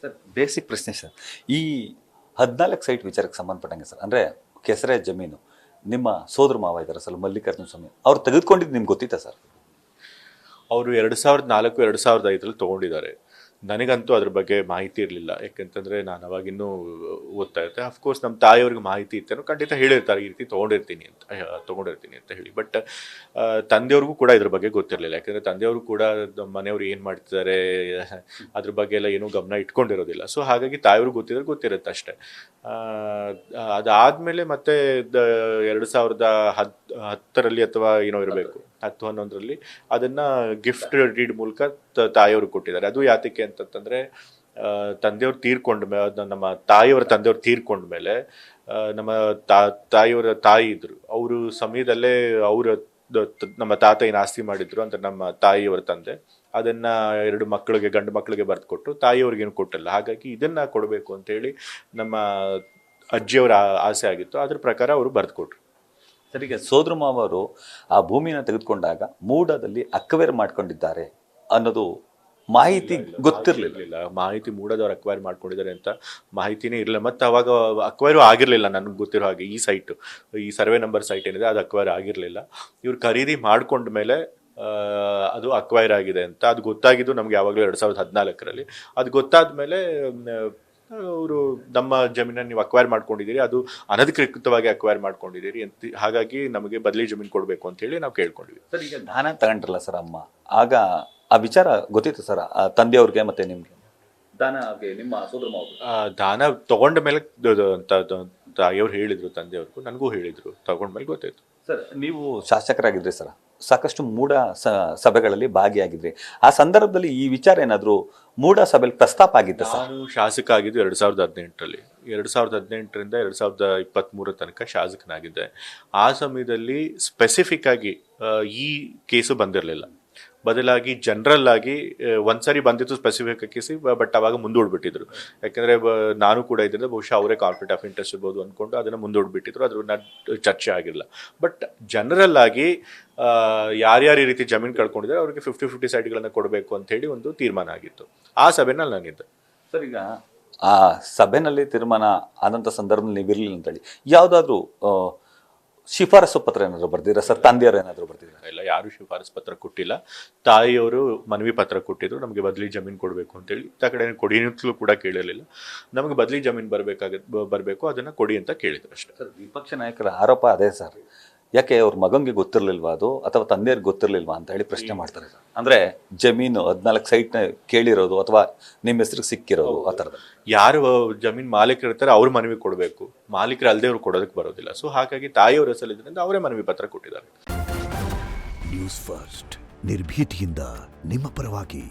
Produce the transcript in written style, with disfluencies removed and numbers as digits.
Sir basic ಪ್ರಶ್ನೆ sir, ಈ 14 site ವಿಚಾರಕ್ಕೆ ಸಂಬಂಧಪಟ್ಟಂಗೆ ಸರ್, ಅಂದರೆ ಕೆಸರೆ ಜಮೀನು ನಿಮ್ಮ ಸೋದರ ಮಾವ ಇದ್ದಾರೆ ಸರ್ ಮಲ್ಲಿಕಾರ್ಜುನ ಸ್ವಾಮಿ, ಅವ್ರು ತೆಗೆದುಕೊಂಡಿದ್ದು ನಿಮ್ಗೆ ಗೊತ್ತಿತ್ತಾ ಸರ್? ಅವರು 2004 2005 ತೊಗೊಂಡಿದ್ದಾರೆ. ನನಗಂತೂ ಅದ್ರ ಬಗ್ಗೆ ಮಾಹಿತಿ ಇರಲಿಲ್ಲ. ಯಾಕೆಂತಂದರೆ ನಾನು ಅವಾಗಿನ್ನೂ ಓದ್ತಾ ಇರ್ತೆ. ಅಫ್ಕೋರ್ಸ್ ನಮ್ಮ ತಾಯಿಯವ್ರಿಗೆ ಮಾಹಿತಿ ಇತ್ತೇನೋ, ಖಂಡಿತ ಹೇಳಿರ್ತಾರೆ ಈ ರೀತಿ ತೊಗೊಂಡಿರ್ತೀನಿ ಅಂತ ಹೇಳಿ. ಬಟ್ ತಂದೆಯವ್ರಿಗೂ ಕೂಡ ಇದ್ರ ಬಗ್ಗೆ ಗೊತ್ತಿರಲಿಲ್ಲ. ಯಾಕೆಂದರೆ ತಂದೆಯವರು ಕೂಡ ನಮ್ಮ ಮನೆಯವ್ರು ಏನು ಮಾಡ್ತಿದ್ದಾರೆ ಅದ್ರ ಬಗ್ಗೆ ಎಲ್ಲ ಏನೂ ಗಮನ ಇಟ್ಕೊಂಡಿರೋದಿಲ್ಲ. ಸೊ ಹಾಗಾಗಿ ತಾಯಿಯವ್ರಿಗೆ ಗೊತ್ತಿರುತ್ತೆ ಅಷ್ಟೇ. ಅದಾದಮೇಲೆ ಮತ್ತೆ 2010 ಅಥವಾ ಏನೋ ಇರಬೇಕು, 10-11 ಅದನ್ನು ಗಿಫ್ಟ್ ಡೀಡ್ ಮೂಲಕ ತಾಯಿಯವರು ಕೊಟ್ಟಿದ್ದಾರೆ. ಅದು ಯಾತಕ್ಕೆ ಅಂತಂತಂದರೆ ತಂದೆಯವ್ರು ತೀರ್ಕೊಂಡ ಮೇಲೆ, ನಮ್ಮ ತಾಯಿಯವರ ತಂದೆಯವ್ರು ತೀರ್ಕೊಂಡ ಮೇಲೆ ನಮ್ಮ ತಾಯಿಯವರ ತಾಯಿ ಇದ್ರು, ಅವರು ಸಮಯದಲ್ಲೇ ನಮ್ಮ ತಾತ ಏನು ಆಸ್ತಿ ಮಾಡಿದ್ರು ಅಂತ ನಮ್ಮ ತಾಯಿಯವರ ತಂದೆ ಅದನ್ನ 2 ಮಕ್ಕಳಿಗೆ, ಗಂಡು ಮಕ್ಕಳಿಗೆ ಬರೆದು ಕೊಟ್ಟು ತಾಯಿಯವ್ರಿಗೇನು ಕೊಟ್ಟಿಲ್ಲ. ಹಾಗಾಗಿ ಇದನ್ನ ಕೊಡಬೇಕು ಅಂತೇಳಿ ನಮ್ಮ ಅಜ್ಜಿಯವರ ಆಸೆ ಆಗಿತ್ತು. ಅದ್ರ ಪ್ರಕಾರ ಅವರು ಬರೆದು ಕೊಟ್ರು. ಸರ್, ಈಗ ಸೋದರ ಮಾವರು ಆ ಭೂಮಿನ ತೆಗೆದುಕೊಂಡಾಗ ಮೂಡದಲ್ಲಿ ಅಕ್ವೇರ್ ಮಾಡ್ಕೊಂಡಿದ್ದಾರೆ ಅನ್ನೋದು ಮಾಹಿತಿ ಗೊತ್ತಿರಲಿಲ್ಲ. ಮಾಹಿತಿ ಮೂಡದವ್ರು ಅಕ್ವೈರ್ ಮಾಡ್ಕೊಂಡಿದ್ದಾರೆ ಅಂತ ಮಾಹಿತಿನೇ ಇರಲಿಲ್ಲ. ಮತ್ತು ಅವಾಗ ಅಕ್ವೈರು ಆಗಿರಲಿಲ್ಲ ನನಗೆ ಗೊತ್ತಿರೋ ಹಾಗೆ. ಈ ಸೈಟು, ಈ ಸರ್ವೆ ನಂಬರ್ ಸೈಟ್ ಏನಿದೆ ಅದು ಅಕ್ವೈರ್ ಆಗಿರಲಿಲ್ಲ. ಇವ್ರು ಖರೀದಿ ಮಾಡ್ಕೊಂಡ ಮೇಲೆ ಅದು ಅಕ್ವೈರ್ ಆಗಿದೆ ಅಂತ ಅದು ಗೊತ್ತಾಗಿದ್ದು ನಮ್ಗೆ ಯಾವಾಗಲೂ 2014 ಅದು ಗೊತ್ತಾದ ಮೇಲೆ ಅವರು ನಮ್ಮ ಜಮೀನನ್ನು ನೀವು ಅಕ್ವೈರ್ ಮಾಡ್ಕೊಂಡಿದ್ದೀರಿ, ಅದು ಅನಧಿಕೃತವಾಗಿ ಅಕ್ವೈರ್ ಮಾಡ್ಕೊಂಡಿದ್ದೀರಿ ಅಂತ, ಹಾಗಾಗಿ ನಮಗೆ ಬದಲಿ ಜಮೀನು ಕೊಡಬೇಕು ಅಂತ ಹೇಳಿ ನಾವು ಕೇಳ್ಕೊಂಡಿದ್ವಿ. ಸರ್, ಈಗ ದಾನ ತಗೊಂಡ್ರಲ್ಲ ಸರ್ ಅಮ್ಮ, ಆಗ ಆ ವಿಚಾರ ಗೊತ್ತಿತ್ತು ಸರ್ ತಂದೆಯವ್ರಿಗೆ ಮತ್ತೆ ನಿಮ್ಗೆ? ದಾನ ನಿಮ್ಮ ಸೋದರ ಮಾವ ದಾನ ತಗೊಂಡ ಮೇಲೆ ತಾಯಿಯವ್ರು ಹೇಳಿದ್ರು, ತಂದೆಯವ್ರಿಗೂ ನನಗೂ ಹೇಳಿದ್ರು, ತಗೊಂಡ್ಮೇಲೆ ಗೊತ್ತಾಯ್ತು. ಸರ್, ನೀವು ಶಾಸಕರಾಗಿದ್ರಿ ಸರ್, ಸಾಕಷ್ಟು ಮೂಢ ಸಭೆಗಳಲ್ಲಿ ಭಾಗಿಯಾಗಿದ್ರಿ. ಆ ಸಂದರ್ಭದಲ್ಲಿ ಈ ವಿಚಾರ ಏನಾದರೂ ಮೂಢ ಸಭೆಯಲ್ಲಿ ಪ್ರಸ್ತಾಪ ಆಗಿತ್ತು ಸರ್? ನಾನು ಶಾಸಕ ಆಗಿದ್ದು 2018 2018ರಿಂದ 2023 ತನಕ ಶಾಸಕನಾಗಿದ್ದೆ. ಆ ಸಮಯದಲ್ಲಿ ಸ್ಪೆಸಿಫಿಕ್ ಆಗಿ ಈ ಕೇಸು ಬಂದಿರಲಿಲ್ಲ. ಬದಲಾಗಿ ಜನರಲ್ ಆಗಿ ಒಂದ್ಸರಿ ಬಂದಿತ್ತು ಸ್ಪೆಸಿಫಿಕ್ ಕೇಸಿ, ಬಟ್ ಅವಾಗ ಮುಂದೂಡ್ಬಿಟ್ಟಿದ್ರು. ಯಾಕಂದರೆ ನಾನು ಕೂಡ ಇದ್ರಿಂದ ಬಹುಶಃ ಅವರೇ ಕಾನ್ಫ್ಲಿಕ್ಟ್ ಆಫ್ ಇಂಟ್ರೆಸ್ಟ್ ಇರ್ಬೋದು ಅಂದ್ಕೊಂಡು ಅದನ್ನು ಮುಂದೂಡ್ಬಿಟ್ಟಿದ್ರು. ಅದ್ರ ಚರ್ಚೆ ಆಗಿರಲಿಲ್ಲ. ಬಟ್ ಜನರಲ್ ಆಗಿ ಯಾರ್ಯಾರು ಈ ರೀತಿ ಜಮೀನು ಕಳ್ಕೊಂಡಿದ್ದಾರೆ ಅವ್ರಿಗೆ 50-50 ಸೈಟ್ಗಳನ್ನು ಕೊಡಬೇಕು ಅಂತ ಹೇಳಿ ಒಂದು ತೀರ್ಮಾನ ಆಗಿತ್ತು. ಆ ಸಭೆನಲ್ಲಿ ನಾನಿದ್ದೆ. ಸರ್, ಈಗ ಆ ಸಭೆನಲ್ಲಿ ತೀರ್ಮಾನ ಆದಂಥ ಸಂದರ್ಭದಲ್ಲಿ ನೀವು ಇರಲಿಲ್ಲ ಅಂತೇಳಿ ಯಾವುದಾದ್ರೂ ಶಿಫಾರಸು ಪತ್ರ ಏನಾದರೂ ಬರ್ದಿರ ಸರ್? ತಂದೆಯವರು ಏನಾದರೂ ಬರ್ದಿರ? ಇಲ್ಲ, ಯಾರು ಶಿಫಾರಸು ಪತ್ರ ಕೊಟ್ಟಿಲ್ಲ. ತಾಯಿಯವರು ಮನವಿ ಪತ್ರ ಕೊಟ್ಟಿದ್ರು, ನಮಗೆ ಬದಲಿ ಜಮೀನು ಕೊಡಬೇಕು ಅಂತೇಳಿ. ಆ ಕಡೆ ಕೊಡಿನೂ ಕೂಡ ಕೇಳಿರಲಿಲ್ಲ. ನಮಗೆ ಬದಲಿ ಜಮೀನು ಬರಬೇಕು, ಅದನ್ನು ಕೊಡಿ ಅಂತ ಕೇಳಿದ್ರು ಅಷ್ಟೇ. ಸರ್, ವಿಪಕ್ಷ ನಾಯಕರ ಆರೋಪ ಅದೇ ಸರ್, ಯಾಕೆ ಅವ್ರ ಮಗಂಗೆ ಗೊತ್ತಿರಲಿಲ್ವಾ ಅದು, ಅಥವಾ ತಂದೆಯವ್ರಿಗೆ ಗೊತ್ತಿರಲಿಲ್ವಾ ಅಂತ ಹೇಳಿ ಪ್ರಶ್ನೆ ಮಾಡ್ತಾರೆ ಸರ್. ಅಂದರೆ ಜಮೀನು 14 ಸೈಟ್ನ ಕೇಳಿರೋದು ಅಥವಾ ನಿಮ್ಮ ಹೆಸರಿಗೆ ಸಿಕ್ಕಿರೋದು ಆ ಥರದ. ಯಾರು ಜಮೀನು ಮಾಲೀಕರು ಇರ್ತಾರೆ ಅವ್ರ ಮನವಿ ಕೊಡಬೇಕು, ಮಾಲೀಕರು ಅಲ್ಲದೆ ಅವ್ರು ಕೊಡೋದಕ್ಕೆ ಬರೋದಿಲ್ಲ. ಸೊ ಹಾಗಾಗಿ ತಾಯಿಯವ್ರ ಹೆಸರಿದ್ರಿಂದ ಅವರೇ ಮನವಿ ಪತ್ರ ಕೊಟ್ಟಿದ್ದಾರೆ. ನ್ಯೂಸ್ ಫಸ್ಟ್, ನಿರ್ಭೀತಿಯಿಂದ ನಿಮ್ಮ ಪರವಾಗಿ.